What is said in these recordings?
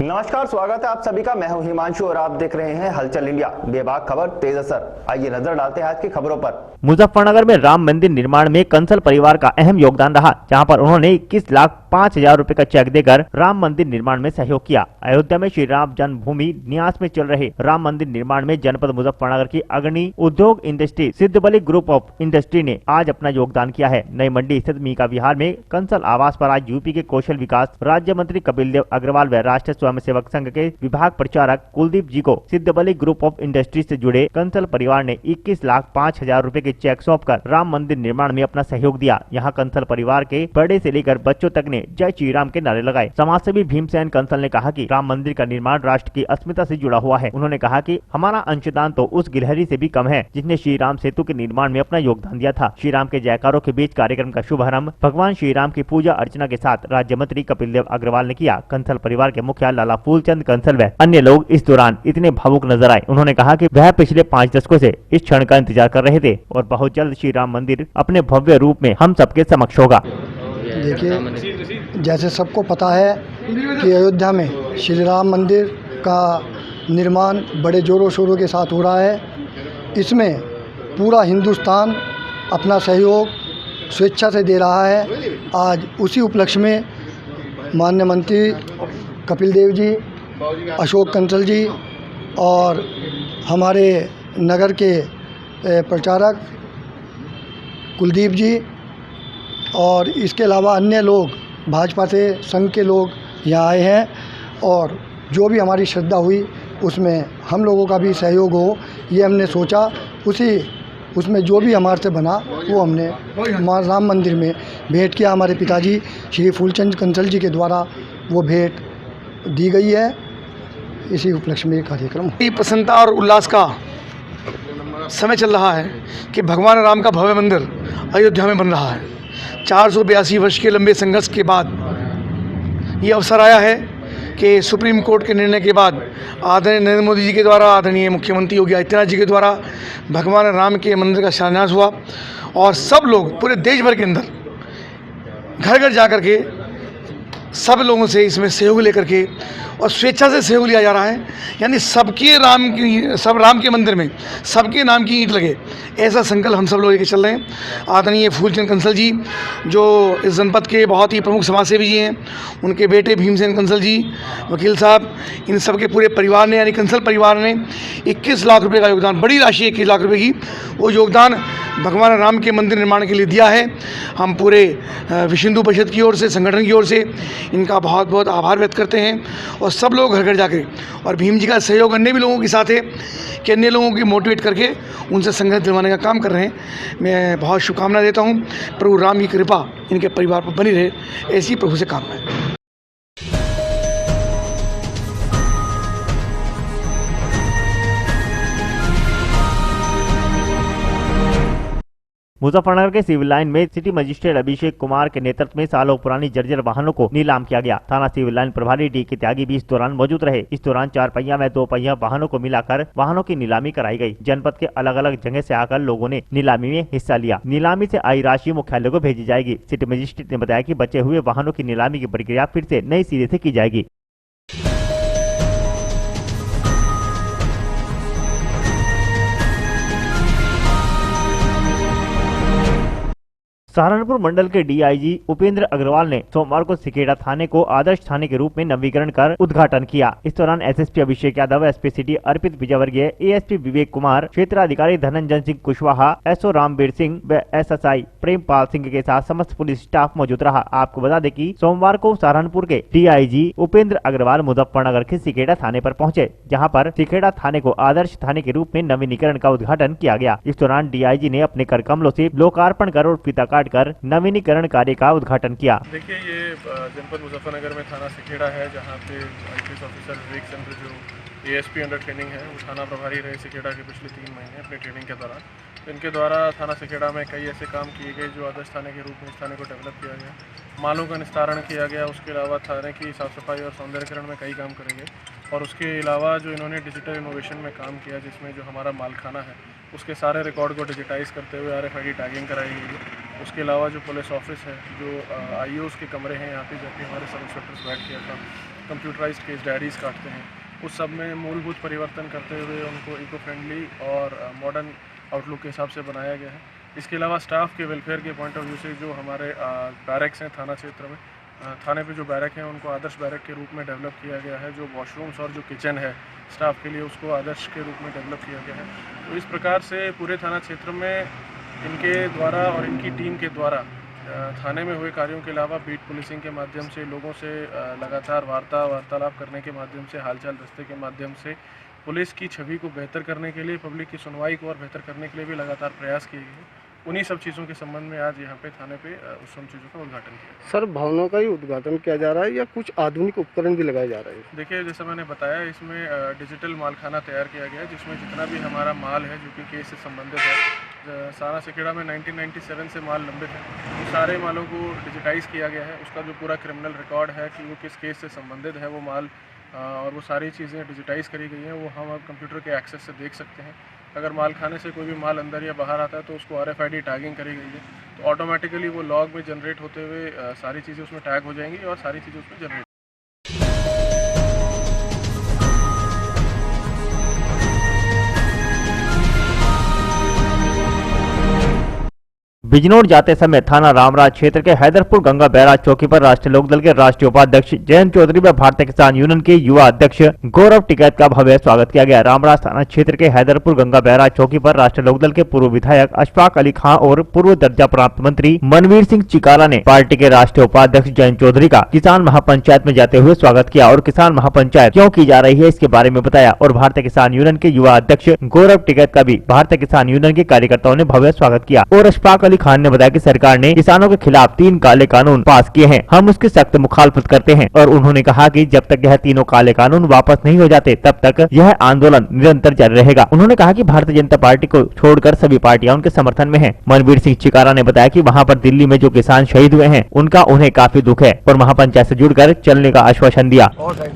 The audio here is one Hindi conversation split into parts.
नमस्कार, स्वागत है आप सभी का। मैं हूं हिमांशु और आप देख रहे हैं हलचल इंडिया। बेबाक खबर, तेज असर। आइए नजर डालते हैं आज की खबरों पर। मुजफ्फरनगर में राम मंदिर निर्माण में कंसल परिवार का अहम योगदान रहा, जहां पर उन्होंने 21,05,000 रुपए का चेक देकर राम मंदिर निर्माण में सहयोग किया। अयोध्या में श्री राम जन्मभूमि न्यास में चल रहे राम मंदिर निर्माण में जनपद मुजफ्फरनगर की अग्रणी उद्योग industry Siddhbali group of industry ने आज अपना योगदान किया है। नई मंडी स्थित मीका विहार में कंसल आवास पर आज यूपी के कौशल विकास राज्य मंत्री कपिल देव अग्रवाल व राष्ट्रीय स्वयंसेवक संघ के विभाग प्रचारक कुलदीप जी को सिद्धबली ग्रुप ऑफ इंडस्ट्री से जुड़े कंसल परिवार ने 21,05,000 रुपए के चेक सौंपकर राम मंदिर निर्माण में अपना सहयोग दिया। यहाँ कंसल परिवार के बड़े से लेकर बच्चों तक ने जय श्री राम के नारे लगाए। समाजसेवी भीमसेन कंसल ने कहा कि राम मंदिर का निर्माण राष्ट्र की अस्मिता से जुड़ा हुआ है। उन्होंने कहा कि हमारा अंशदान तो उस गिलहरी से भी कम है जिसने श्री राम सेतु के निर्माण में अपना योगदान दिया था। श्री राम के जयकारों के बीच कार्यक्रम का शुभारंभ भगवान श्री राम की पूजा अर्चना के साथ राज्य मंत्री कपिल देव अग्रवाल ने किया। कंसल परिवार के मुखिया लाला फूलचंद कंसल व अन्य लोग इस दौरान इतने भावुक नजर आए। उन्होंने कहा कि वह पिछले 5 दशकों से इस क्षण का इंतजार कर रहे थे और बहुत जल्द श्री राम मंदिर अपने भव्य रूप में हम सबके समक्ष होगा। देखिए, जैसे सबको पता है कि अयोध्या में श्री राम मंदिर का निर्माण बड़े जोरों शोरों के साथ हो रहा है। इसमें पूरा हिंदुस्तान अपना सहयोग स्वेच्छा से दे रहा है। आज उसी उपलक्ष्य में माननीय मंत्री कपिल देव जी, अशोक कंसल जी और हमारे नगर के प्रचारक कुलदीप जी और इसके अलावा अन्य लोग भाजपा से संघ के लोग यहाँ आए हैं और जो भी हमारी श्रद्धा हुई उसमें हम लोगों का भी सहयोग हो, ये हमने सोचा। उसमें जो भी हमारे से बना वो हमने राम मंदिर में भेंट किया। हमारे पिताजी श्री फूलचंद कंसल जी के द्वारा वो भेंट दी गई है। इसी उपलक्ष्य में कार्यक्रम प्रसन्नता और उल्लास का समय चल रहा है कि भगवान राम का भव्य मंदिर अयोध्या में बन रहा है। 482 वर्ष के लंबे संघर्ष के बाद ये अवसर आया है कि सुप्रीम कोर्ट के निर्णय के बाद आदरणीय नरेंद्र मोदी जी के द्वारा, आदरणीय मुख्यमंत्री योगी आदित्यनाथ जी के द्वारा भगवान राम के मंदिर का शिलान्यास हुआ और सब लोग पूरे देश भर के अंदर घर घर जा कर के सब लोगों से इसमें सहयोग लेकर के और स्वेच्छा से सहयोग लिया जा रहा है। यानी सब राम के मंदिर में सबके नाम की ईंट लगे, ऐसा संकल्प हम सब लोग लेके चल रहे हैं। आदरणीय फूलचंद कंसल जी जो इस जनपद के बहुत ही प्रमुख समाजसेवी जी हैं, उनके बेटे भीमसेन कंसल जी, वकील साहब, इन सब के पूरे परिवार ने यानी कंसल परिवार ने 21 लाख रुपये का योगदान, बड़ी राशि 21 लाख रुपये की, वो योगदान भगवान राम के मंदिर निर्माण के लिए दिया है। हम पूरे विश्व हिंदू परिषद की ओर से, संगठन की ओर से इनका बहुत बहुत आभार व्यक्त करते हैं और सब लोग घर घर जाकर और भीम जी का सहयोग अन्य भी लोगों के साथ है कि अन्य लोगों की मोटिवेट करके उनसे संगठन दिलवाने का काम कर रहे हैं। मैं बहुत शुभकामना देता हूँ। प्रभु राम की कृपा इनके परिवार पर बनी रहे, ऐसी प्रभु से कामना है। मुजफ्फरनगर के सिविल लाइन में सिटी मजिस्ट्रेट अभिषेक कुमार के नेतृत्व में सालों पुरानी जर्जर वाहनों को नीलाम किया गया। थाना सिविल लाइन प्रभारी डी के त्यागी भी इस दौरान मौजूद रहे। इस दौरान 4 पहिया व 2 पहिया वाहनों को मिलाकर वाहनों की नीलामी कराई गई। जनपद के अलग अलग जगह से आकर लोगों ने नीलामी में हिस्सा लिया। नीलामी से आई राशि मुख्यालय को भेजी जाएगी। सिटी मजिस्ट्रेट ने बताया कि बचे हुए वाहनों की नीलामी की प्रक्रिया फिर से नई सिरे से की जाएगी। सहारनपुर मंडल के डीआईजी उपेंद्र अग्रवाल ने सोमवार को सिकेड़ा थाने को आदर्श थाने के रूप में नवीकरण कर उद्घाटन किया। इस दौरान SSP Abhishek Yadav, SP city अर्पित विजयवर्गीय, एएसपी विवेक कुमार, क्षेत्राधिकारी धनंजय सिंह कुशवाहा, एसओ रामवीर सिंह व एसएसआई प्रेमपाल सिंह के साथ समस्त पुलिस स्टाफ मौजूद रहा। आपको बता दें कि सोमवार को सहारनपुर के डीआईजी उपेंद्र अग्रवाल मुजफ्फरनगर के सिकेड़ा थाने पर पहुंचे, जहां पर सिकेड़ा थाने को आदर्श थाने के रूप में नवीनीकरण का उद्घाटन किया गया। इस दौरान डीआईजी ने अपने कर कमलों से लोकार्पण कर और फीता कर नवीनीकरण कार्य का उद्घाटन किया। देखिए, ये जनपद मुजफ्फरनगर में थाना सिखेड़ा है, जहाँ पे आईपीएस ऑफिसर विवेक चंद्र जो एएसपी अंडर ट्रेनिंग है, वो थाना प्रभारी रहे सिखेड़ा के पिछले 3 महीने अपने ट्रेनिंग के दौरान। इनके द्वारा थाना सिखेड़ा में कई ऐसे काम किए गए जो आदर्श थाने के रूप में इस थाने को डेवलप किया गया। मालों का निस्तारण किया गया। उसके अलावा थाने की साफ़ सफाई और सौंदर्यकरण में कई काम करेंगे। और उसके अलावा जो इन्होंने डिजिटल इनोवेशन में काम किया, जिसमें जो हमारा मालखाना है उसके सारे रिकॉर्ड को डिजिटाइज करते हुए RFID टैगिंग कराई गई है। उसके अलावा जो पुलिस ऑफिस है, जो IOs के कमरे हैं, यहाँ पे जाके हमारे सब इंस्पेक्टर्स बैठ किया था कंप्यूटराइज्ड केस डायरीज काटते हैं, उस सब में मूलभूत परिवर्तन करते हुए उनको इको फ्रेंडली और मॉडर्न आउटलुक के हिसाब से बनाया गया है। इसके अलावा स्टाफ के वेलफेयर के पॉइंट ऑफ व्यू से जो हमारे बैरक्स हैं थाना क्षेत्र में, थाने पे जो बैरक हैं उनको आदर्श बैरक के रूप में डेवलप किया गया है। जो वॉशरूम्स और जो किचन है स्टाफ के लिए उसको आदर्श के रूप में डेवलप किया गया है। तो इस प्रकार से पूरे थाना क्षेत्र में इनके द्वारा और इनकी टीम के द्वारा थाने में हुए कार्यों के अलावा बीट पुलिसिंग के माध्यम से लोगों से लगातार वार्तालाप करने के माध्यम से, हालचाल दस्ते के माध्यम से पुलिस की छवि को बेहतर करने के लिए, पब्लिक की सुनवाई को और बेहतर करने के लिए भी लगातार प्रयास किए गए। उन्हीं सब चीज़ों के संबंध में आज यहाँ पे थाने पे उस सब चीज़ों का उद्घाटन किया। सर, भवनों का ही उद्घाटन किया जा रहा है या कुछ आधुनिक उपकरण भी लगाए जा रहे हैं? देखिए, जैसा मैंने बताया, इसमें डिजिटल मालखाना तैयार किया गया है जिसमें जितना भी हमारा माल है जो कि केस से संबंधित है, साना सिखेड़ा में 1997 से माल लंबित है, उन सारे मालों को डिजिटाइज़ किया गया है। उसका जो पूरा क्रिमिनल रिकॉर्ड है कि वो किस केस से संबंधित है वो माल और वो सारी चीज़ें डिजिटाइज़ करी गई हैं, वो हम अब कंप्यूटर के एक्सेस से देख सकते हैं। अगर माल खाने से कोई भी माल अंदर या बाहर आता है तो उसको RFID टैगिंग करी गई है, तो ऑटोमेटिकली वो लॉग में जनरेट होते हुए सारी चीज़ें उसमें टैग हो जाएंगी और सारी चीज़ें उसमें जनरेट। बिजनौर जाते समय थाना रामराज क्षेत्र के हैदरपुर गंगा बैराज चौकी पर राष्ट्रीय लोकदल के राष्ट्रीय उपाध्यक्ष जयंत चौधरी व भारतीय किसान यूनियन के युवा अध्यक्ष गौरव टिकैत का भव्य स्वागत किया गया। रामराज थाना क्षेत्र के हैदरपुर गंगा बैराज चौकी पर राष्ट्रीय लोकदल के पूर्व विधायक अशफाक अली खां और पूर्व दर्जा प्राप्त मंत्री मनवीर सिंह चिकारा ने पार्टी के राष्ट्रीय उपाध्यक्ष जयंत चौधरी का किसान महापंचायत में जाते हुए स्वागत किया और किसान महापंचायत क्यों की जा रही है इसके बारे में बताया। और भारतीय किसान यूनियन के युवा अध्यक्ष गौरव टिकैत का भी भारतीय किसान यूनियन के कार्यकर्ताओं ने भव्य स्वागत किया। और अशफाक अली खान ने बताया कि सरकार ने किसानों के खिलाफ 3 काले कानून पास किए हैं, हम उसकी सख्त मुखालफत करते हैं। और उन्होंने कहा कि जब तक यह तीनों काले कानून वापस नहीं हो जाते तब तक यह आंदोलन निरंतर जारी रहेगा। उन्होंने कहा कि भारतीय जनता पार्टी को छोड़कर सभी पार्टियां उनके समर्थन में हैं। मनवीर सिंह चिकारा ने बताया कि वहां पर दिल्ली में जो किसान शहीद हुए हैं उनका उन्हें काफी दुख है और महापंचायत से जुड़कर चलने का आश्वासन दिया।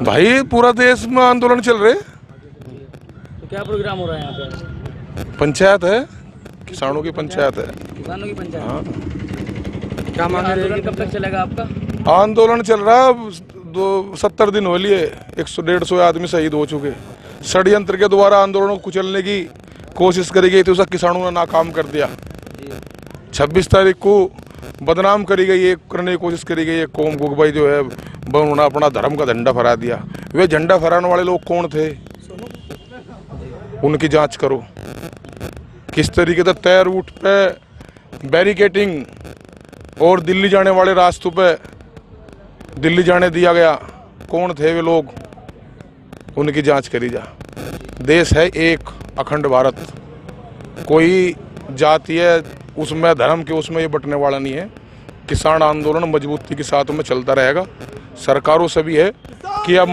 भाई पूरा देश में आंदोलन चल रहे, तो क्या प्रोग्राम हो रहा है यहाँ पे? पंचायत है, किसानों की पंचायत है। किसानों की पंचायत। हाँ। क्या मांग रहे हैं? कब तक चलेगा आपका आंदोलन? चल रहा है 70 दिन हो लिए, 100-150 आदमी शहीद हो चुके। षड्यंत्र के द्वारा आंदोलन को कुचलने की कोशिश करी गई थी, उसे किसानों ने नाकाम कर दिया। 26 तारीख को बदनाम करी गई है, करने की कोशिश करी गई है कौम को, भाई जो है उन्होंने अपना धर्म का झंडा फहरा दिया। वे झंडा फहराने वाले लोग कौन थे, उनकी जांच करो। किस तरीके से तय रूट पे बैरिकेटिंग और दिल्ली जाने वाले रास्तों पे दिल्ली जाने दिया गया, कौन थे वे लोग, उनकी जांच करी जा। देश है एक अखंड भारत, कोई जाति है उसमें, धर्म के उसमें ये बटने वाला नहीं है। किसान आंदोलन मजबूती के साथ में चलता रहेगा। सरकारों से भी है कि अब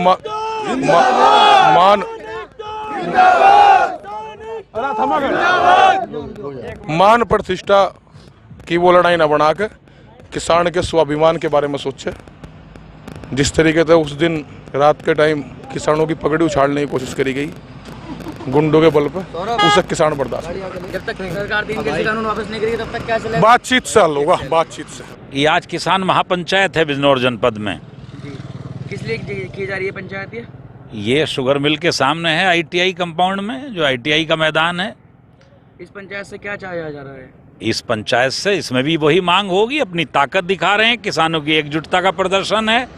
मान प्रतिष्ठा की वो लड़ाई ना बना के किसान के स्वाभिमान के बारे में सोचे। जिस तरीके से उस दिन रात के टाइम किसानों की पगड़ी उछालने की कोशिश करी गई गुंडों के बल पर, उसे किसान बर्दाश्त। जब तक सरकार 3 कृषि कानून वापस नहीं करेगी तब तक क्या चलेगा? बातचीत से हल होगा, बातचीत से। ये आज किसान महापंचायत है बिजनौर जनपद में। किस लिए की जा रही है पंचायत? ये शुगर मिल के सामने है, ITI कंपाउंड में, जो ITI का मैदान है। इस पंचायत से क्या चाहा जा रहा है? इस पंचायत से इसमें भी वही मांग होगी, अपनी ताकत दिखा रहे हैं, किसानों की एकजुटता का प्रदर्शन है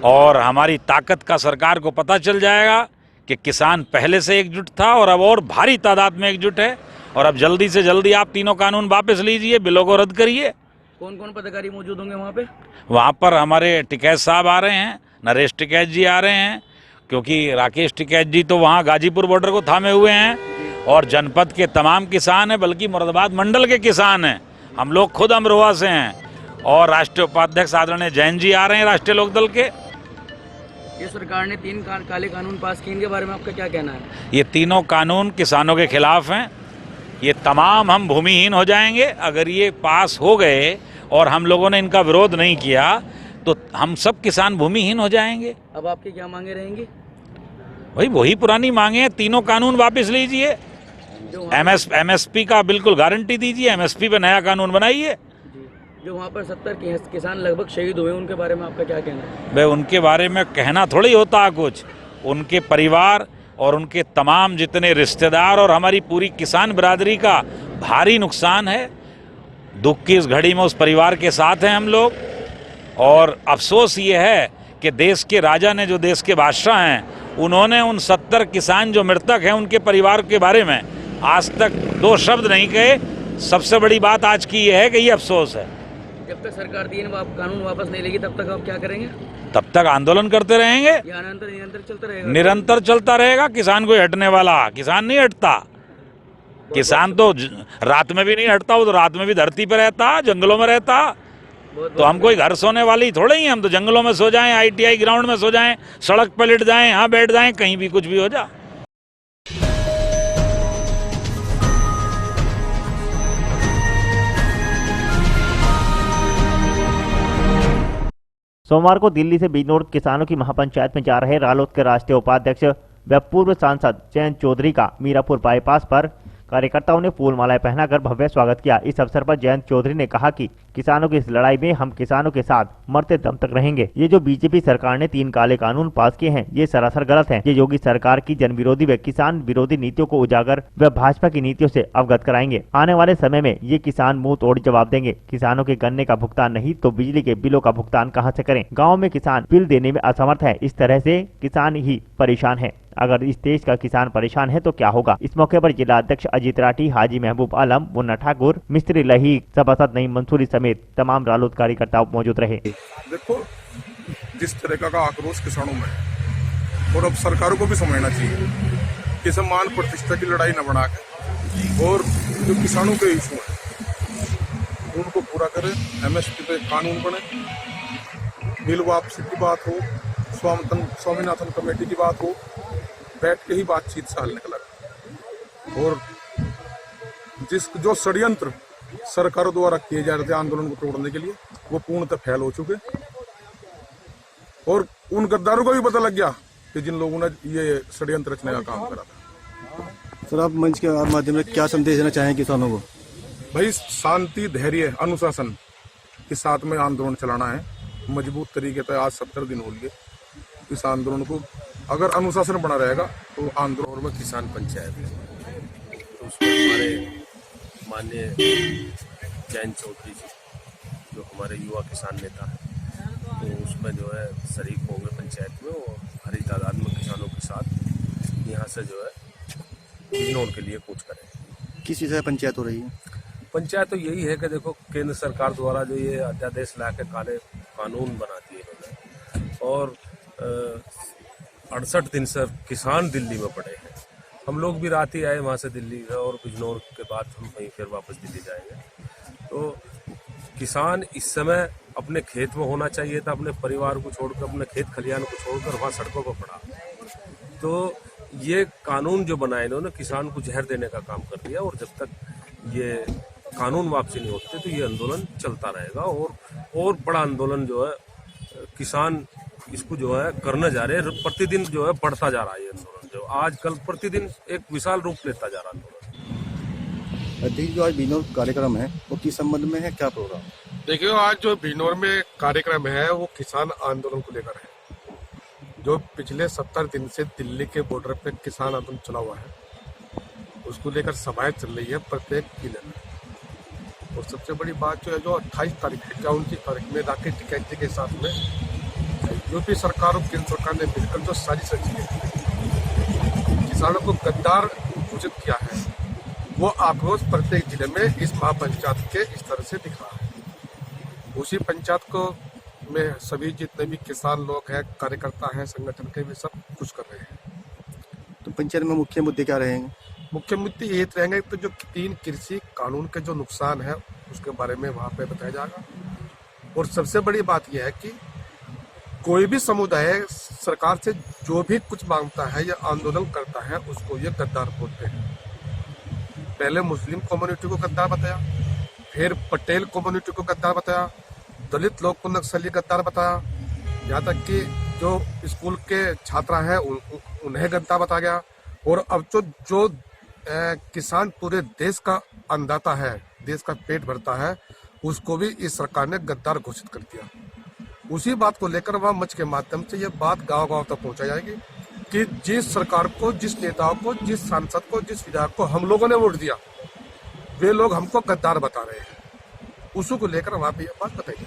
और हमारी ताकत का सरकार को पता चल जाएगा कि किसान पहले से एकजुट था और अब और भारी तादाद में एकजुट है। और अब जल्दी से जल्दी आप तीनों कानून वापस लीजिए, बिलों को रद्द करिए। कौन कौन पदाधिकारी मौजूद होंगे वहाँ पे? वहाँ पर हमारे टिकैत साहब आ रहे हैं, नरेश टिकैत जी आ रहे हैं, क्योंकि राकेश टिकैत जी तो वहाँ गाजीपुर बॉर्डर को थामे हुए हैं। और जनपद के तमाम किसान हैं, बल्कि मुरादाबाद मंडल के किसान हैं। हम लोग खुद अमरोहा से हैं। और राष्ट्रीय उपाध्यक्ष आदरणीय जैन जी आ रहे हैं राष्ट्रीय लोकदल के। ये सरकार ने 3 काले कानून पास किए, इनके बारे में आपका क्या कहना है? ये तीनों कानून किसानों के खिलाफ हैं। ये तमाम हम भूमिहीन हो जाएंगे अगर ये पास हो गए और हम लोगों ने इनका विरोध नहीं किया तो हम सब किसान भूमिहीन हो जाएंगे। अब आपकी क्या मांगे रहेंगी? भाई वही पुरानी मांगे हैं, तीनों कानून वापस लीजिए, MSP का बिल्कुल गारंटी दीजिए, MSP पे नया कानून बनाइए। जो वहाँ पर 70 किसान लगभग शहीद हुए, उनके बारे में आपका क्या कहना है? भाई उनके बारे में कहना थोड़ी होता है कुछ। उनके परिवार और उनके तमाम जितने रिश्तेदार और हमारी पूरी किसान बिरादरी का भारी नुकसान है। दुख की इस घड़ी में उस परिवार के साथ हैं हम लोग। और अफसोस ये है कि देश के राजा ने, जो देश के बादशाह हैं, उन्होंने उन 70 किसान जो मृतक हैं उनके परिवार के बारे में आज तक 2 शब्द नहीं कहे। सबसे बड़ी बात आज की ये है कि ये अफसोस है। जब तक सरकार 3 कानून वापस नहीं लेगी तब तक आप क्या करेंगे? तब तक आंदोलन करते रहेंगे। ये निरंतर चलता रहेगा? निरंतर चलता रहेगा। किसान कोई हटने वाला, किसान नहीं हटता। किसान तो रात में भी नहीं हटता, वो तो रात में भी धरती पे रहता, जंगलों में रहता। तो हम कोई घर सोने वाली थोड़े ही, हम तो जंगलों में सो जाएं, ITI ग्राउंड में सो जाएं, सड़क पर लेट जाएं, यहाँ बैठ जाएं, कहीं भी कुछ भी हो जाए। सोमवार को दिल्ली से बिजनौर किसानों की महापंचायत में जा रहे रालोद के राष्ट्रीय उपाध्यक्ष व पूर्व सांसद जयंत चौधरी का मीरापुर बाईपास पर कार्यकर्ताओं ने फूल मालाएं पहनाकर भव्य स्वागत किया। इस अवसर पर जयंत चौधरी ने कहा कि किसानों की इस लड़ाई में हम किसानों के साथ मरते दम तक रहेंगे। ये जो बीजेपी सरकार ने 3 काले कानून पास किए हैं, ये सरासर गलत हैं। ये योगी सरकार की जन विरोधी व किसान विरोधी नीतियों को उजागर व भाजपा की नीतियों से अवगत कराएंगे। आने वाले समय में ये किसान मुंह तोड़ जवाब देंगे। किसानों के गन्ने का भुगतान नहीं तो बिजली के बिलों का भुगतान कहां से करें? गाँव में किसान बिल देने में असमर्थ है। इस तरह से किसान ही परेशान है। अगर इस देश का किसान परेशान है तो क्या होगा? इस मौके पर जिला अध्यक्ष अजीत राठी, हाजी महबूब आलम, मुन्ना ठाकुर, मिस्त्री लही, सभासद नईम मंसूरी समेत तमाम रालोद कार्यकर्ता मौजूद रहे। देखो, जिस तरह का आक्रोश किसानों में, और अब सरकारों को भी समझना चाहिए कि सम्मान प्रतिष्ठा की लड़ाई न बना के और जो किसानों के इशू है उनको पूरा करें। MSP पे कानून बने, बिल वापसी की बात हो, स्वामीनाथन कमेटी की बात हो, बैठ के ही बातचीत से हल निकला। और जो षड्यंत्र सरकारों द्वारा किए जा रहे थे आंदोलन को तोड़ने के लिए, वो पूर्णतः फैल हो चुके। और उन गद्दारों को भी पता लग गया कि जिन लोगों ने ये षड्यंत्र रचने का काम करा था। सर, आप मंच के माध्यम में क्या संदेश देना चाहें किसानों को? भाई, शांति, धैर्य, अनुशासन के साथ में आंदोलन चलाना है मजबूत तरीके पर। आज 70 दिन हो लिए इस आंदोलन को। अगर अनुशासन बना रहेगा तो आंदोलन में किसान पंचायत है, तो उसमें हमारे माननीय जयंत चौधरी जी, जो हमारे युवा किसान नेता हैं, तो उसमें जो है शरीक होंगे पंचायत में और भारी तादाद में किसानों के साथ यहाँ से जो है बिजनौर के लिए कूच करें। किस विषय पंचायत हो रही है? पंचायत तो यही है कि देखो, केंद्र सरकार द्वारा जो ये अध्यादेश ला के काले कानून बना दिए इन्होंने, और 68 दिन से किसान दिल्ली में पड़े हैं। हम लोग भी रात ही आए वहाँ से दिल्ली, और बिजनौर के बाद हम वहीं फिर वापस दिल्ली जाएंगे। तो किसान इस समय अपने खेत में होना चाहिए था, अपने परिवार को छोड़कर, अपने खेत खलियान को छोड़कर वहाँ सड़कों पर पड़ा। तो ये कानून जो बनाए इन्होंने, किसान को जहर देने का काम कर दिया। और जब तक ये कानून वापसी नहीं होते तो ये आंदोलन चलता रहेगा। और बड़ा आंदोलन जो है किसान इसको जो है करने जा रहे हैं। प्रतिदिन जो है बढ़ता जा रहा है ये आंदोलन, जो आजकल प्रतिदिन एक विशाल रूप लेता जा रहा है आंदोलन। अध्यक्ष, जो आज बिजनौर कार्यक्रम है वो किस संबंध में है, क्या प्रोग्राम? देखिए, आज जो बिजनौर में कार्यक्रम है वो किसान आंदोलन को लेकर है। जो पिछले 70 दिन से दिल्ली के बॉर्डर पे किसान आंदोलन चला हुआ है, उसको लेकर सभाएं चल रही है प्रत्येक जिले में। और सबसे बड़ी बात जो है, जो 28 तारीख है या 29 तारीख में राकेश टिकैत जी के साथ में यूपी सरकार और केंद्र सरकार ने मिलकर जो साजिश रची है, किसानों को गद्दार घोषित किया है, वो आक्रोश प्रत्येक जिले में इस महापंचायत के इस तरह से दिख रहा है। उसी पंचायत को में सभी जितने भी किसान लोग हैं, कार्यकर्ता हैं, संगठन के भी सब कुछ कर रहे हैं। तो पंचायत में मुख्य मुद्दे क्या रहेंगे? मुख्य मुद्दे ये रहेंगे तो जो 3 कृषि कानून के जो नुकसान है उसके बारे में वहाँ पे बताया जाएगा। और सबसे बड़ी बात यह है कि कोई भी समुदाय सरकार से जो भी कुछ मांगता है या आंदोलन करता है, उसको ये गद्दार बोलते हैं। पहले मुस्लिम कम्युनिटी को गद्दार बताया, फिर पटेल कम्युनिटी को गद्दार बताया, दलित लोग को नक्सली गद्दार बताया, यहाँ तक कि जो स्कूल के छात्रा हैं उन्हें गद्दार बताया गया। और अब जो किसान पूरे देश का अन्नदाता है, देश का पेट भरता है, उसको भी इस सरकार ने गद्दार घोषित कर दिया। उसी बात को लेकर वह मंच के माध्यम से ये बात गांव-गांव तक पहुंचाई जाएगी कि जिस सरकार को, जिस नेताओं को, जिस सांसद को, जिस विधायक को हम लोगों ने वोट दिया, वे लोग हमको गद्दार बता रहे हैं। उसी को लेकर वहां पे ये बात बताई।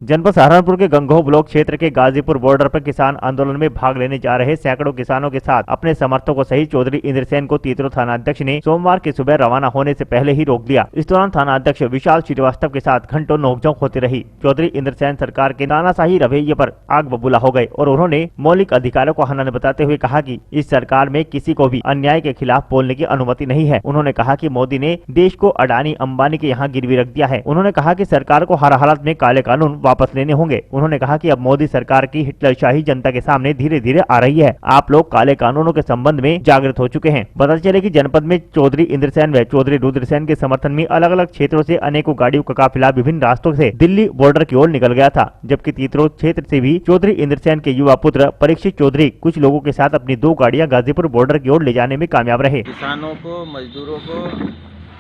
जनपद सहारनपुर के गंगोह ब्लॉक क्षेत्र के गाजीपुर बॉर्डर पर किसान आंदोलन में भाग लेने जा रहे सैकड़ों किसानों के साथ अपने समर्थकों सहित चौधरी इंद्रसेन को तीतरो थाना अध्यक्ष ने सोमवार की सुबह रवाना होने से पहले ही रोक दिया। इस दौरान थाना अध्यक्ष विशाल श्रीवास्तव के साथ घंटों नोकझोंक होती रही। चौधरी इंद्रसेन सरकार के तानाशाही रवैये पर आग बबूला हो गए और उन्होंने मौलिक अधिकारों को हनन बताते हुए कहा कि इस सरकार में किसी को भी अन्याय के खिलाफ बोलने की अनुमति नहीं है। उन्होंने कहा कि मोदी ने देश को अडानी अंबानी के यहाँ गिरवी रख दिया है। उन्होंने कहा कि सरकार को हर हालत में काले कानून वापस लेने होंगे। उन्होंने कहा कि अब मोदी सरकार की हिटलरशाही जनता के सामने धीरे धीरे आ रही है। आप लोग काले कानूनों के संबंध में जागृत हो चुके हैं। पता चले कि जनपद में चौधरी इंद्रसेन व चौधरी रुद्रसेन के समर्थन में अलग अलग क्षेत्रों से अनेकों गाड़ियों का काफिला विभिन्न रास्तों से दिल्ली बॉर्डर की ओर निकल गया था, जबकि तीतरो क्षेत्र से भी चौधरी इंद्रसेन के युवा पुत्र परीक्षित चौधरी कुछ लोगों के साथ अपनी 2 गाड़ियां गाजीपुर बॉर्डर की ओर ले जाने में कामयाब रहे। किसानों को, मजदूरों को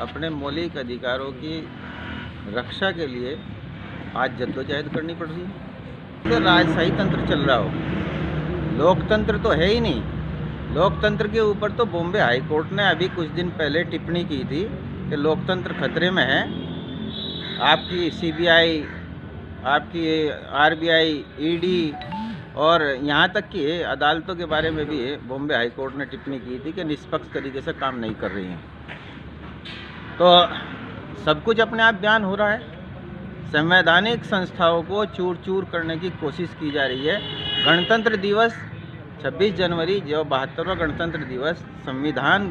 अपने मौलिक अधिकारों की रक्षा के लिए आज जद्दोजहद करनी पड़ रही है। तो राजशाही तंत्र चल रहा हो, लोकतंत्र तो है ही नहीं। लोकतंत्र के ऊपर तो बॉम्बे हाई कोर्ट ने अभी कुछ दिन पहले टिप्पणी की थी कि लोकतंत्र खतरे में है। आपकी सीबीआई, आपकी आरबीआई, ईडी और यहाँ तक कि अदालतों के बारे में भी बॉम्बे हाई कोर्ट ने टिप्पणी की थी कि निष्पक्ष तरीके से काम नहीं कर रही हैं। तो सब कुछ अपने आप बयान हो रहा है। संवैधानिक संस्थाओं को चूर चूर करने की कोशिश की जा रही है। गणतंत्र दिवस 26 जनवरी जो 72वां गणतंत्र दिवस संविधान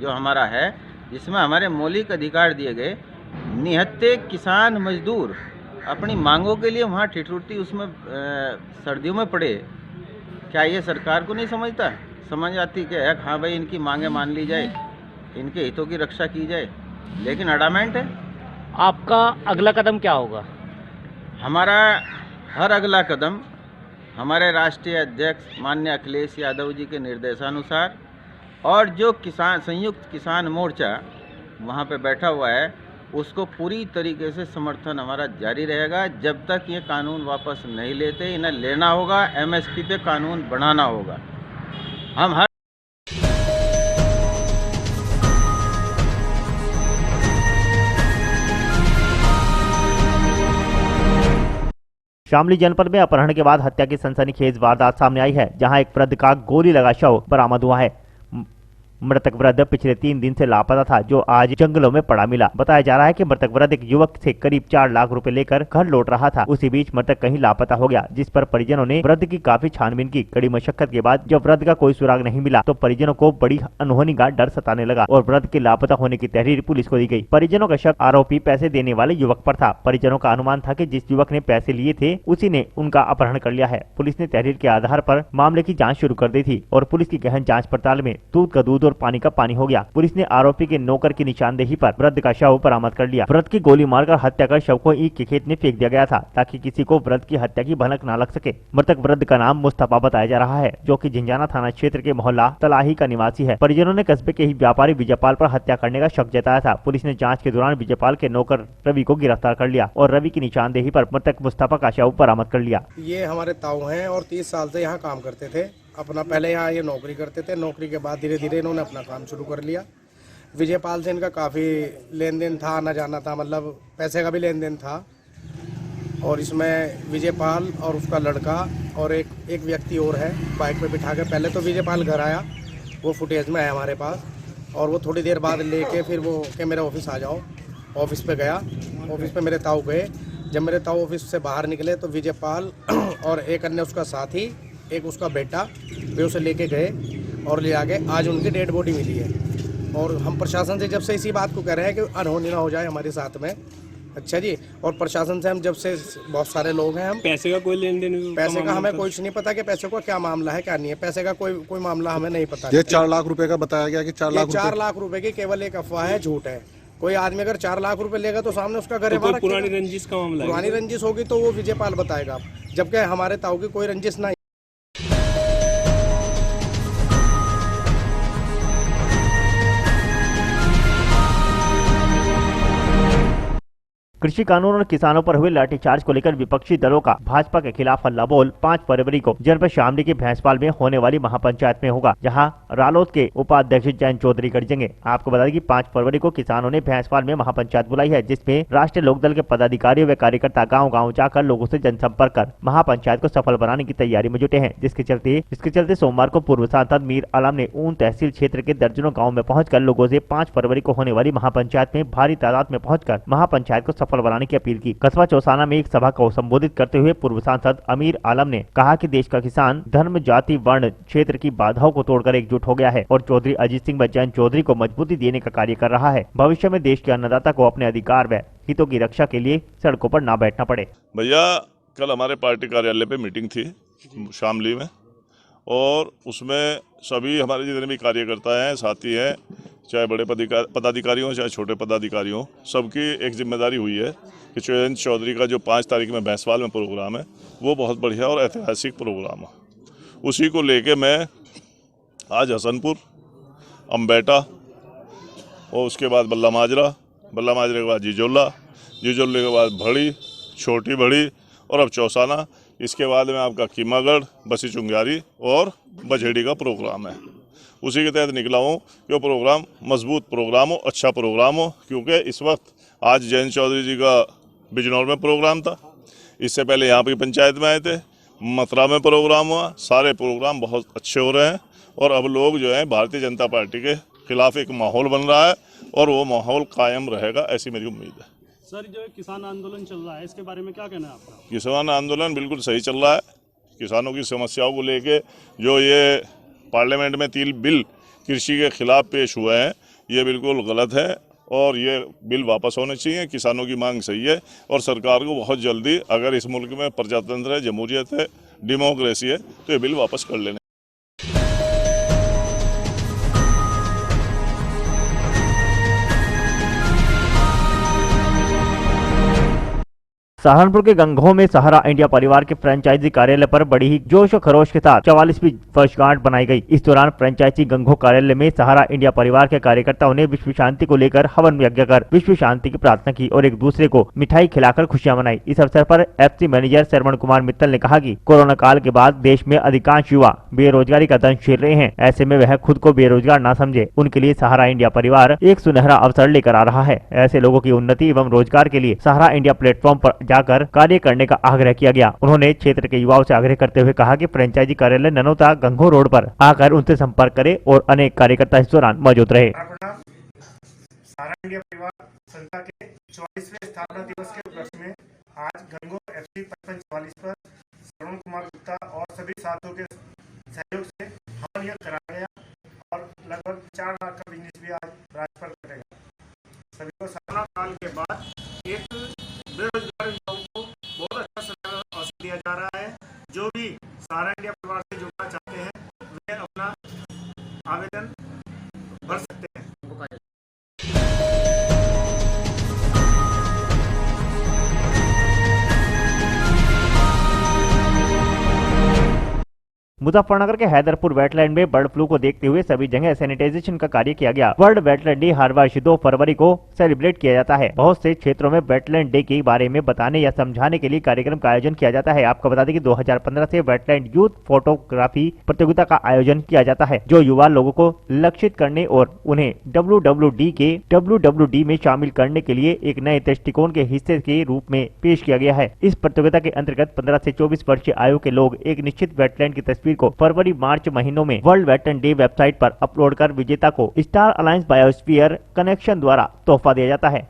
जो हमारा है, जिसमें हमारे मौलिक अधिकार दिए गए, निहत्थे किसान मजदूर अपनी मांगों के लिए वहाँ ठिठुरती उसमें सर्दियों में पड़े। क्या ये सरकार को नहीं समझता? समझ आती कि हाँ भाई इनकी मांगें मान ली जाए, इनके हितों की रक्षा की जाए, लेकिन अडामेंट है। आपका अगला कदम क्या होगा? हमारा हर अगला कदम हमारे राष्ट्रीय अध्यक्ष माननीय अखिलेश यादव जी के निर्देशानुसार और जो किसान संयुक्त किसान मोर्चा वहाँ पे बैठा हुआ है उसको पूरी तरीके से समर्थन हमारा जारी रहेगा। जब तक ये कानून वापस नहीं लेते, इन्हें लेना होगा। एमएसपी पे कानून बढ़ाना होगा। हम हर शामली जनपद में अपहरण के बाद हत्या की सनसनीखेज वारदात सामने आई है, जहां एक वृद्ध का गोली लगा शव बरामद हुआ है। मृतक वृद्ध पिछले 3 दिन से लापता था, जो आज जंगलों में पड़ा मिला। बताया जा रहा है कि मृतक वृद्ध एक युवक से करीब 4 लाख रुपए लेकर घर लौट रहा था। उसी बीच मृतक कहीं लापता हो गया, जिस पर परिजनों ने वृद्ध की काफी छानबीन की। कड़ी मशक्कत के बाद जब वृद्ध का कोई सुराग नहीं मिला तो परिजनों को बड़ी अनहोनी का डर सताने लगा और वृद्ध के लापता होने की तहरीर पुलिस को दी गई। परिजनों का शक आरोपी पैसे देने वाले युवक पर था। परिजनों का अनुमान था कि जिस युवक ने पैसे लिए थे उसी ने उनका अपहरण कर लिया है। पुलिस ने तहरीर के आधार पर मामले की जाँच शुरू कर दी थी और पुलिस की गहन जाँच पड़ताल में दूध का दूध और पानी का पानी हो गया। पुलिस ने आरोपी के नौकर की निशानदेही पर वृद्ध का शव बरामद कर लिया। वृद्ध की गोली मारकर हत्या कर शव को ईख के खेत में फेंक दिया गया था, ताकि किसी को वृद्ध की हत्या की भनक न लग सके। मृतक वृद्ध का नाम मुस्तफा बताया जा रहा है, जो कि झिंझाना थाना क्षेत्र के मोहल्ला तलाही का निवासी है। परिजनों ने कस्बे के ही व्यापारी विजयपाल पर हत्या करने का शक जताया था। पुलिस ने जाँच के दौरान विजयपाल के नौकर रवि को गिरफ्तार कर लिया और रवि की निशानदेही पर मृतक मुस्तफा का शव बरामद कर लिया। ये हमारे ताऊ हैं और 30 साल से यहाँ काम करते थे। अपना पहले यहाँ ये नौकरी करते थे। नौकरी के बाद धीरे धीरे इन्होंने अपना काम शुरू कर लिया। विजयपाल से इनका काफ़ी लेन देन था, आना जाना था, मतलब पैसे का भी लेन देन था। और इसमें विजयपाल और उसका लड़का और एक व्यक्ति और है बाइक पे बिठा के। पहले तो विजयपाल घर आया, वो फुटेज में है हमारे पास, और वो थोड़ी देर बाद लेके फिर वो कि मेरे ऑफिस आ जाओ। ऑफिस पे गया, ऑफिस पे मेरे ताऊ गए। जब मेरे ताऊ ऑफिस से बाहर निकले तो विजयपाल और एक अन्य उसका साथी, एक उसका बेटा, वे उसे लेके गए और ले आके आज उनकी डेड बॉडी मिली है। और हम प्रशासन से जब से इसी बात को कह रहे हैं कि अनहोनी ना हो जाए हमारे साथ में। अच्छा जी, और प्रशासन से हम जब से बहुत सारे लोग हैं, हम पैसे का कोई लेन देन, पैसे का हमें कुछ नहीं पता कि पैसे का क्या मामला है क्या नहीं है। पैसे का कोई मामला हमें नहीं पता। ये 4 लाख रुपए का बताया गया कि 4 लाख रुपए की केवल एक अफवाह है, झूठ है। कोई आदमी अगर 4 लाख रुपए लेगा तो सामने उसका घर है। पुरानी रंजिश का मामला, पुरानी रंजिश होगी तो वो विजयपाल बताएगा, जबकि हमारे ताऊ की कोई रंजिश नहीं। कृषि कानून और किसानों पर हुए लाठीचार्ज को लेकर विपक्षी दलों का भाजपा के खिलाफ हल्ला बोल 5 फरवरी को जनपद शामली के भैंसपाल में होने वाली महापंचायत में होगा, जहां रालोद के उपाध्यक्ष जयंत चौधरी गरजेंगे। आपको बता दें कि 5 फरवरी को किसानों ने भैंसपाल में महापंचायत बुलाई है, जिसमें राष्ट्रीय लोकदल के पदाधिकारी व कार्यकर्ता गाँव-गाँव जाकर लोगों से जनसंपर्क कर महापंचायत को सफल बनाने की तैयारी में जुटे हैं। जिसके चलते सोमवार को पूर्व सांसद मीर आलम ने ऊन तहसील क्षेत्र के दर्जनों गाँव में पहुंचकर लोगों से 5 फरवरी को होने वाली महापंचायत में भारी तादाद में पहुंचकर महापंचायत को सफल बनाने की अपील की। कस्बा चौसाना में एक सभा को संबोधित करते हुए पूर्व सांसद अमीर आलम ने कहा कि देश का किसान धर्म, जाति, वर्ण, क्षेत्र की बाधाओं को तोड़कर एकजुट हो गया है और चौधरी अजीत सिंह व जयंत चौधरी को मजबूती देने का कार्य कर रहा है। भविष्य में देश के अन्नदाता को अपने अधिकार व हितों की रक्षा के लिए सड़कों पर न बैठना पड़े। भैया, कल हमारे पार्टी कार्यालय पे मीटिंग थी शामली में, और उसमें सभी हमारे जितने भी कार्यकर्ता हैं, साथी हैं, चाहे बड़े पदाधिकारी हों चाहे छोटे पदाधिकारी हों, सबकी एक जिम्मेदारी हुई है कि जयंत चौधरी का जो 5 तारीख में भैंसपाल में प्रोग्राम है वो बहुत बढ़िया और ऐतिहासिक प्रोग्राम है। उसी को लेके मैं आज हसनपुर, अम्बेटा और उसके बाद बल्ला माजरा के बाद जिजोल्ले के बाद भड़ी, छोटी भड़ी और अब चौसाना, इसके बाद में आपका कीमागढ़, बसी चुंग्यारी और बझेड़ी का प्रोग्राम है। उसी के तहत निकला हूँ कि वो प्रोग्राम मजबूत प्रोग्राम हो, अच्छा प्रोग्राम हो, क्योंकि इस वक्त आज जयंत चौधरी जी का बिजनौर में प्रोग्राम था, इससे पहले यहाँ की पंचायत में आए थे, मथुरा में प्रोग्राम हुआ। सारे प्रोग्राम बहुत अच्छे हो रहे हैं और अब लोग जो है भारतीय जनता पार्टी के खिलाफ एक माहौल बन रहा है और वो माहौल कायम रहेगा, ऐसी मेरी उम्मीद है। सर, जो किसान आंदोलन चल रहा है इसके बारे में क्या कहना है आपका? किसान आंदोलन बिल्कुल सही चल रहा है। किसानों की समस्याओं को लेके जो ये पार्लियामेंट में 3 बिल कृषि के खिलाफ पेश हुए हैं, ये बिल्कुल गलत है और ये बिल वापस होने चाहिए। किसानों की मांग सही है और सरकार को बहुत जल्दी, अगर इस मुल्क में प्रजातंत्र है, जमहूरियत है, डेमोक्रेसी है, तो ये बिल वापस कर लेने। सहारनपुर के गंगोह में सहारा इंडिया परिवार के फ्रेंचाइजी कार्यालय पर बड़ी ही जोश और खरोश के साथ 44वीं वर्षगांठ बनाई गई। इस दौरान फ्रेंचाइजी गंगोह कार्यालय में सहारा इंडिया परिवार के कार्यकर्ताओं ने विश्व शांति को लेकर हवन यज्ञ कर विश्व शांति की प्रार्थना की और एक दूसरे को मिठाई खिलाकर खुशियां मनाई। इस अवसर पर एफसी मैनेजर श्रवण कुमार मित्तल ने कहा कि कोरोना काल के बाद देश में अधिकांश युवा बेरोजगारी का दंश झेल रहे हैं। ऐसे में वह खुद को बेरोजगार न समझे, उनके लिए सहारा इंडिया परिवार एक सुनहरा अवसर लेकर आ रहा है। ऐसे लोगों की उन्नति एवं रोजगार के लिए सहारा इंडिया प्लेटफॉर्म पर जाकर कार्य करने का आग्रह किया गया। उन्होंने क्षेत्र के युवाओं से आग्रह करते हुए कहा कि फ्रेंचाइजी कार्यालय ननौता गंगोह रोड पर आकर उनसे संपर्क करें और अनेक कार्यकर्ता इस दौरान मौजूद रहे। सहारा इंडिया परिवार संस्था के 44वें स्थापना दिवस के उपलक्ष्य में आज गंगोह एफसी 5544 पर श्रवण कुमार गुप्ता और सभी साथियों के सहयोग से हवन यज्ञ कराया गया और लगभग 4 लाख का बिजनेस भी आज राजपथ करेगा। सभी को कोरोना काल के बाद एक बेरोजगार युवाओं को बहुत अच्छा अवसर दिया जा रहा है। जो भी सहारा इंडिया परिवार से जुड़ना चाहते हैं वे अपना आवेदन भर सकते हैं। मुजफ्फरनगर के हैदरपुर वेटलैंड में बर्ड फ्लू को देखते हुए सभी जगह सैनिटाइजेशन का कार्य किया गया। वर्ल्ड वेटलैंड डे हर वर्ष 2 फरवरी को सेलिब्रेट किया जाता है। बहुत से क्षेत्रों में वेटलैंड डे के बारे में बताने या समझाने के लिए कार्यक्रम का आयोजन किया जाता है। आपको बता दें कि 2015 से वेटलैंड यूथ फोटोग्राफी प्रतियोगिता का आयोजन किया जाता है, जो युवा लोगों को लक्षित करने और उन्हें WWD में शामिल करने के लिए एक नए दृष्टिकोण के हिस्से के रूप में पेश किया गया है। इस प्रतियोगिता के अंतर्गत 15 से 24 वर्षीय आयु के लोग एक निश्चित वेटलैंड की तस्वीर को फरवरी-मार्च महीनों में वर्ल्ड वेटलैंड डे वेबसाइट पर अपलोड कर विजेता को स्टार अलायंस बायोस्फीयर कनेक्शन द्वारा तोहफा दिया जाता है।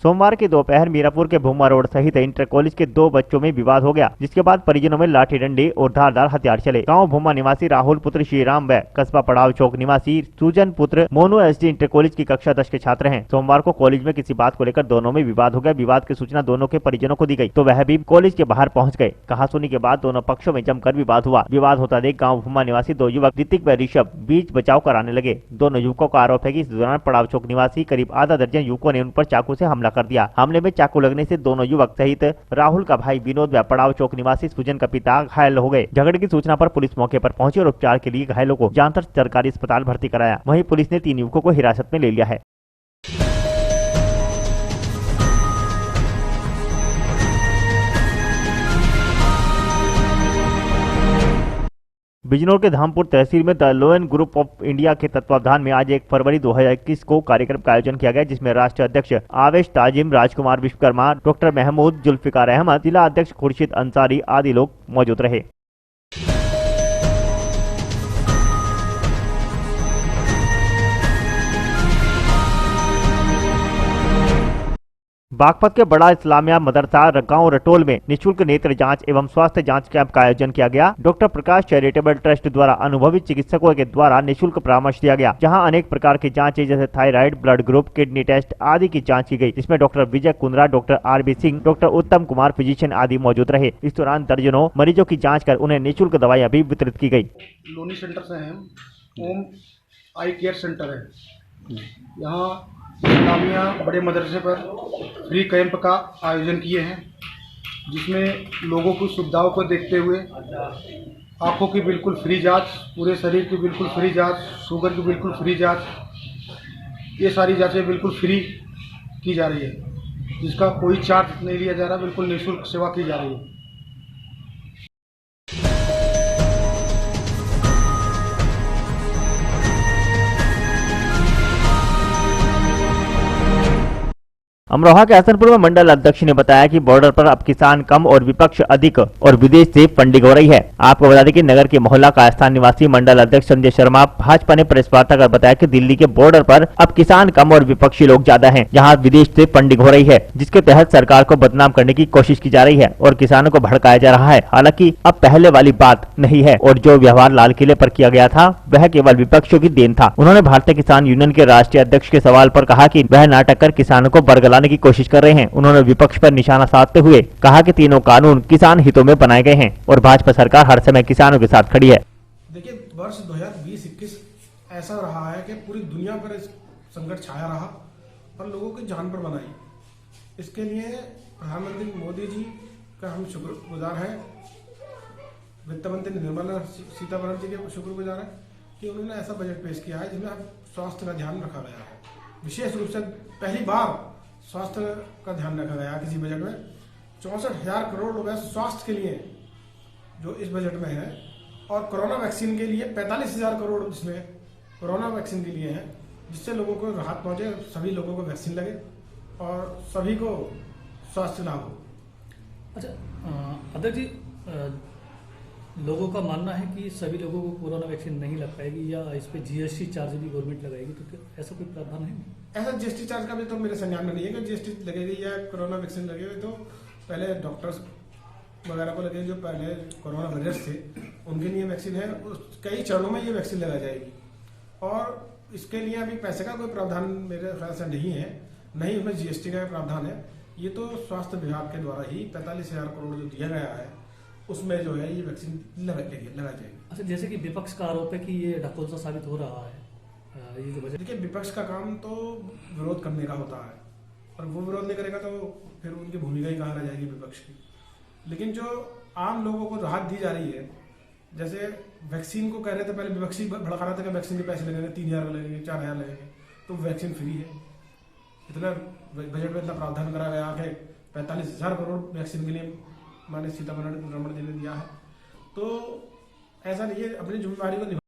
सोमवार की दोपहर मीरापुर के भूमा रोड सहित इंटर कॉलेज के 2 बच्चों में विवाद हो गया, जिसके बाद परिजनों में लाठी डंडे और धारदार हथियार चले। गांव भूमा निवासी राहुल पुत्र श्रीराम व कस्बा पड़ाव चौक निवासी सुजन पुत्र मोनू एसडी इंटर कॉलेज की कक्षा 10 के छात्र हैं। सोमवार को कॉलेज में किसी बात को लेकर दोनों में विवाद हो गया। विवाद की सूचना दोनों के परिजनों को दी गई तो वह भी कॉलेज के बाहर पहुँच गए। कहासुनी के बाद दोनों पक्षों में जमकर विवाद हुआ। विवाद होता देख गाँव भूमा निवासी 2 युवक ऋतिक व ऋषभ बीच बचाव कराने लगे। दोनों युवकों का आरोप है कि इस दौरान पड़ाव चौक निवासी करीब आधा दर्जन युवकों ने उन पर चाकू से हमला हमला कर दिया। हमले में चाकू लगने से दोनों युवक सहित राहुल का भाई विनोद व पड़ाव चौक निवासी सुजन का पिता घायल हो गए। झगड़े की सूचना पर पुलिस मौके पर पहुंची और उपचार के लिए घायलों को जानतर सरकारी अस्पताल भर्ती कराया। वहीं पुलिस ने 3 युवकों को हिरासत में ले लिया है। बिजनौर के धामपुर तहसील में द लोयन ग्रुप ऑफ इंडिया के तत्वावधान में आज 1 फरवरी 2021 को कार्यक्रम का आयोजन किया गया, जिसमें राष्ट्रीय अध्यक्ष आवेश ताजिम, राजकुमार विश्वकर्मा, डॉक्टर महमूद, जुल्फिकार अहमद, जिला अध्यक्ष खुर्शीद अंसारी आदि लोग मौजूद रहे। बागपत के बड़ा इस्लामिया मदरसा गांव रटोल में निःशुल्क नेत्र जांच एवं स्वास्थ्य जांच कैंप का आयोजन किया गया। डॉक्टर प्रकाश चैरिटेबल ट्रस्ट द्वारा अनुभवी चिकित्सकों के द्वारा निःशुल्क परामर्श दिया गया, जहां अनेक प्रकार की जांचें जैसे thyroid, blood group, kidney test आदि की जांच की गई, जिसमें doctor Vijay Kundra, doctor RB Singh, doctor Uttam Kumar physician आदि मौजूद रहे। इस दौरान दर्जनों मरीजों की जाँच कर उन्हें निःशुल्क दवाइयाँ भी वितरित की गयी। लोनी सेंटर से हैं, ओम आई केयर सेंटर है। यहाँ इस्लामिया बड़े मदरसे पर फ्री कैंप का आयोजन किए हैं, जिसमें लोगों की सुविधाओं को देखते हुए आँखों की बिल्कुल फ्री जांच, पूरे शरीर की बिल्कुल फ्री जांच, शुगर की बिल्कुल फ्री जांच, ये सारी जांचें बिल्कुल फ्री की जा रही है, जिसका कोई चार्ज नहीं लिया जा रहा, बिल्कुल निःशुल्क सेवा की जा रही है। अमरोहा के हसनपुर में मंडल अध्यक्ष ने बताया कि बॉर्डर पर अब किसान कम और विपक्ष अधिक और विदेश से फंडिंग हो रही है। आपको बता दें कि नगर के मोहल्ला का स्थान निवासी मंडल अध्यक्ष संजय शर्मा भाजपा ने प्रेस वार्ता कर बताया कि दिल्ली के बॉर्डर पर अब किसान कम और विपक्षी लोग ज्यादा हैं, जहां विदेश से फंडिंग हो रही है, जिसके तहत सरकार को बदनाम करने की कोशिश की जा रही है और किसानों को भड़काया जा रहा है। हालांकि अब पहले वाली बात नहीं है और जो व्यवहार लाल किले पर किया गया था वह केवल विपक्षियों की देन था। उन्होंने भारतीय किसान यूनियन के राष्ट्रीय अध्यक्ष के सवाल पर कहा कि वह नाटक कर किसानों को बरगलाने की कोशिश कर रहे हैं। उन्होंने विपक्ष पर निशाना साधते हुए कहा कि तीनों कानून किसान हितों में बनाए गए हैं और भाजपा सरकार हर समय किसानों के साथ खड़ी है। देखिए, वर्ष 2020-21 ऐसा रहा है कि पूरी दुनिया पर संकट छाया रहा और लोगों की जान पर बनाई। इसके लिए प्रधानमंत्री मोदी जी का हम शुक्रगुजार हैं, वित्त मंत्री निर्मला सीतारमण जी के शुक्रगुजार हैं कि उन्होंने ऐसा बजट पेश किया है जिसमें स्वास्थ्य का ध्यान रखा गया है। विशेष रूप से पहली बार स्वास्थ्य का ध्यान रखा गया किसी बजट में। 64,000 करोड़ रुपए स्वास्थ्य के लिए जो इस बजट में है और कोरोना वैक्सीन के लिए 45,000 करोड़ इसमें कोरोना वैक्सीन के लिए है, जिससे लोगों को राहत पहुंचे, सभी लोगों को वैक्सीन लगे और सभी को स्वास्थ्य लाभ हो। अच्छा अध्यक्ष जी, लोगों का मानना है कि सभी लोगों को कोरोना वैक्सीन नहीं लग पाएगी या इस पे GST चार्ज भी गवर्नमेंट लगाएगी, तो ऐसा कोई प्रावधान है? ऐसा GST चार्ज का भी तो मेरे संज्ञान में नहीं है कि GST लगेगी या कोरोना वैक्सीन लगेगी। तो पहले डॉक्टर्स वगैरह को लगेगी, जो पहले कोरोना वॉरियर्स थे उनके लिए वैक्सीन है, कई चरणों में ये वैक्सीन लगाई जाएगी और इसके लिए अभी पैसे का कोई प्रावधान मेरे ख्याल से नहीं है, नहीं उसमें GST का प्रावधान है। ये तो स्वास्थ्य विभाग के द्वारा ही 45,000 करोड़ जो दिया गया है उसमें जो है ये वैक्सीन लगाई जाएगी। अच्छा, जैसे कि विपक्ष का आरोप है कि ये ढकोसला साबित हो रहा है, ये जो देखिए विपक्ष का काम तो विरोध करने का होता है और वो विरोध नहीं करेगा तो फिर उनकी भूमिका ही कहाँ रह जाएगी विपक्ष की। लेकिन जो आम लोगों को राहत दी जा रही है, जैसे वैक्सीन को कह रहे थे पहले विपक्षी भड़का रहा था कि वैक्सीन के पैसे लगेंगे, 3,000 लगेंगे, 4,000 लगेंगे, तो वैक्सीन फ्री है। इतना बजट में इतना प्रावधान करा गया है, 45,000 करोड़ वैक्सीन के लिए माननीय सीतारमण जी ने दिया है, तो ऐसा नहीं है, अपनी जिम्मेदारी को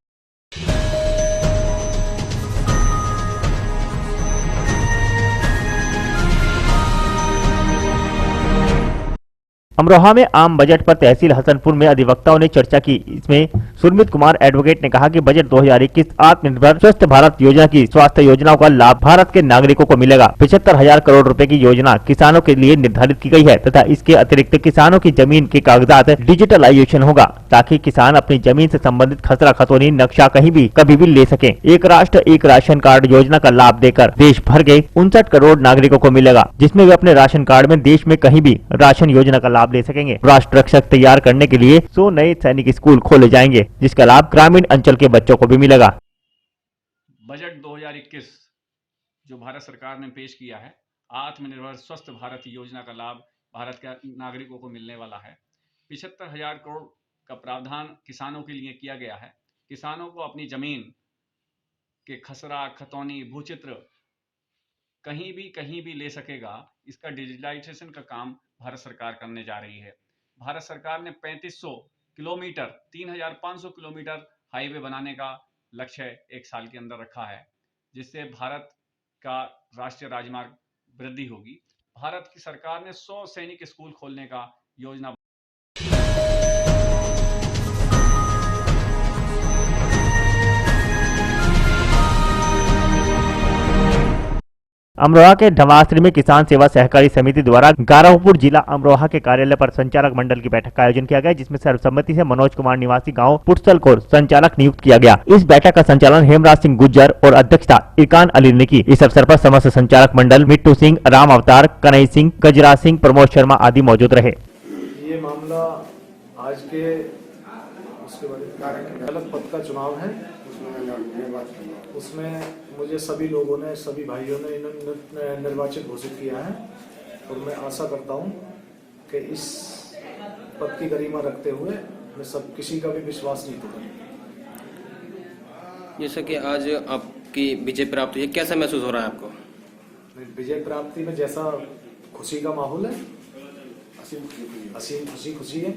अमरोहा में आम बजट पर तहसील हसनपुर में अधिवक्ताओं ने चर्चा की। इसमें सुरमित कुमार एडवोकेट ने कहा कि बजट 2021 आत्मनिर्भर स्वस्थ भारत योजना की स्वास्थ्य योजनाओं का लाभ भारत के नागरिकों को मिलेगा। 75,000 करोड़ रुपए की योजना किसानों के लिए निर्धारित की गई है तथा इसके अतिरिक्त किसानों की जमीन के कागजात डिजिटलाइजेशन होगा ताकि किसान अपनी जमीन से संबंधित खसरा खतौनी नक्शा कहीं भी कभी भी ले सके। एक राष्ट्र एक राशन कार्ड योजना का लाभ देकर देश भर के 59 करोड़ नागरिकों को मिलेगा, जिसमें वे अपने राशन कार्ड में देश में कहीं भी राशन योजना का लाभ ले सकेंगे। राष्ट्र रक्षक तैयार करने के लिए 100 नए सैनिक स्कूल खोले जाएंगे, जिसका लाभ ग्रामीण अंचल के बच्चों को भी मिलेगा। बजट 2021 जो भारत सरकार ने पेश किया है आत्मनिर्भर स्वस्थ भारत योजना का लाभ भारत के नागरिकों को मिलने वाला है। 75,000 करोड़ का प्रावधान किसानों के लिए किया गया है। किसानों को अपनी जमीन के खसरा, खतौनी, भूचित्र कहीं भी ले सकेगा। इसका डिजिटलाइजेशन का काम भारत सरकार करने जा रही है। भारत सरकार ने 3500 किलोमीटर 3,500 किलोमीटर हाईवे बनाने का लक्ष्य 1 साल के अंदर रखा है, जिससे भारत का राष्ट्रीय राजमार्ग वृद्धि होगी। भारत की सरकार ने 100 सैनिक स्कूल खोलने का योजना अमरोहा के ढवासरी में किसान सेवा सहकारी समिति द्वारा गारापुर जिला अमरोहा के कार्यालय पर संचालक मंडल की बैठक का आयोजन किया गया, जिसमें सर्वसम्मति से मनोज कुमार निवासी गांव पुटसल को संचालक नियुक्त किया गया। इस बैठक का संचालन हेमराज सिंह गुज्जर और अध्यक्षता इरकान अली ने की। इस अवसर पर समस्त संचालक मंडल मिट्टू सिंह, राम अवतार, कन्हई सिंह, गजराज सिंह, प्रमोद शर्मा आदि मौजूद रहे। ये मामला आज के अलग पद का चुनाव है, उसमें मुझे सभी लोगों ने, सभी भाइयों ने निर्वाचित घोषित किया है और मैं आशा करता हूं कि इस पद की गरिमा रखते हुए मैं सब किसी का भी विश्वास नहीं तोड़ूंगा। जैसे कि आज आपकी विजय प्राप्त हुई है, कैसा महसूस हो रहा है आपको? विजय प्राप्ति में जैसा खुशी का माहौल है, असीम खुशी है।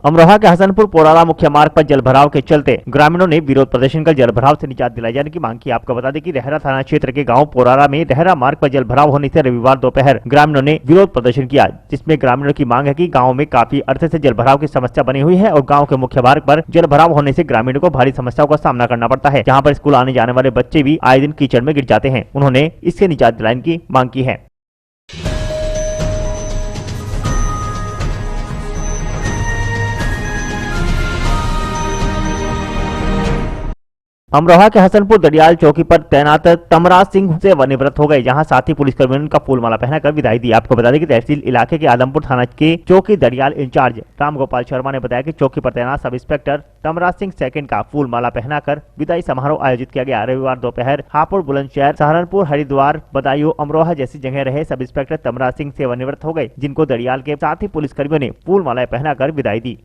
अमरोहा के हसनपुर पोराला मुख्य मार्ग पर जलभराव के चलते ग्रामीणों ने विरोध प्रदर्शन कर जलभराव से निजात दिलाए जाने की मांग की। आपको बता दें कि रहरा थाना क्षेत्र के गांव पोराला में रहरा मार्ग पर जलभराव होने से रविवार दोपहर ग्रामीणों ने विरोध प्रदर्शन किया, जिसमें ग्रामीणों की मांग है कि गाँव में काफी अरसे से जलभराव की समस्या बनी हुई है और गाँव के मुख्य मार्ग पर जलभराव होने से ग्रामीणों को भारी समस्याओं का सामना करना पड़ता है, जहाँ पर स्कूल आने जाने वाले बच्चे भी आए दिन कीचड़ में गिर जाते हैं। उन्होंने इससे निजात दिलाने की मांग की है। अमरोहा के हसनपुर दरियाल चौकी पर तैनात तमराज सिंह सेवानिवृत्त हो गए, जहां साथी पुलिसकर्मियों ने उनका फूलमाला पहनाकर विदाई दी। आपको बता दें कि तहसील इलाके के आदमपुर थाना के चौकी दरियाल इंचार्ज रामगोपाल शर्मा ने बताया कि चौकी पर तैनात sub inspector Tamraj Singh second का फूलमाला पहनाकर विदाई समारोह आयोजित किया गया। रविवार दोपहर हापुड़, बुलंदशहर, सहारनपुर, हरिद्वार, बदायूं, अमरोहा जैसी जगह रहे सब इंस्पेक्टर तमराज सिंह सेवानिवृत्त हो गए, जिनको दरियाल के साथी पुलिसकर्मियों ने फूलमालाएं पहनाकर विदाई दी।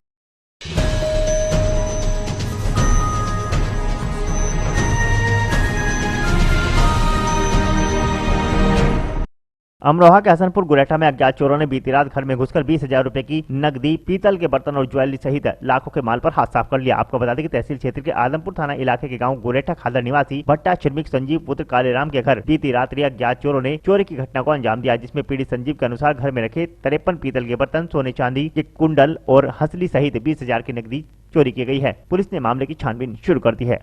अमरोहा के हसनपुर गुरेठा में अज्ञात चोरों ने बीती रात घर में घुसकर 20,000 रुपए की नकदी, पीतल के बर्तन और ज्वेलरी सहित लाखों के माल पर हाथ साफ कर लिया। आपको बता दें कि तहसील क्षेत्र के आदमपुर थाना इलाके के गांव गुरेठा खादर निवासी भट्टा श्रमिक संजीव पुत्र कालेराम के घर बीती रात्रि अज्ञात चोरों ने चोरी की घटना को अंजाम दिया, जिसमें पीड़ित संजीव के अनुसार घर में रखे 53 पीतल के बर्तन, सोने चांदी के कुंडल और हंसली सहित 20,000 की नकदी चोरी की गई है। पुलिस ने मामले की छानबीन शुरू कर दी है।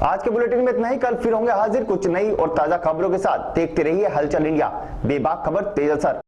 आज के बुलेटिन में इतना ही। कल फिर होंगे हाजिर कुछ नई और ताजा खबरों के साथ। देखते रहिए हलचल इंडिया, बेबाक खबर तेज असर।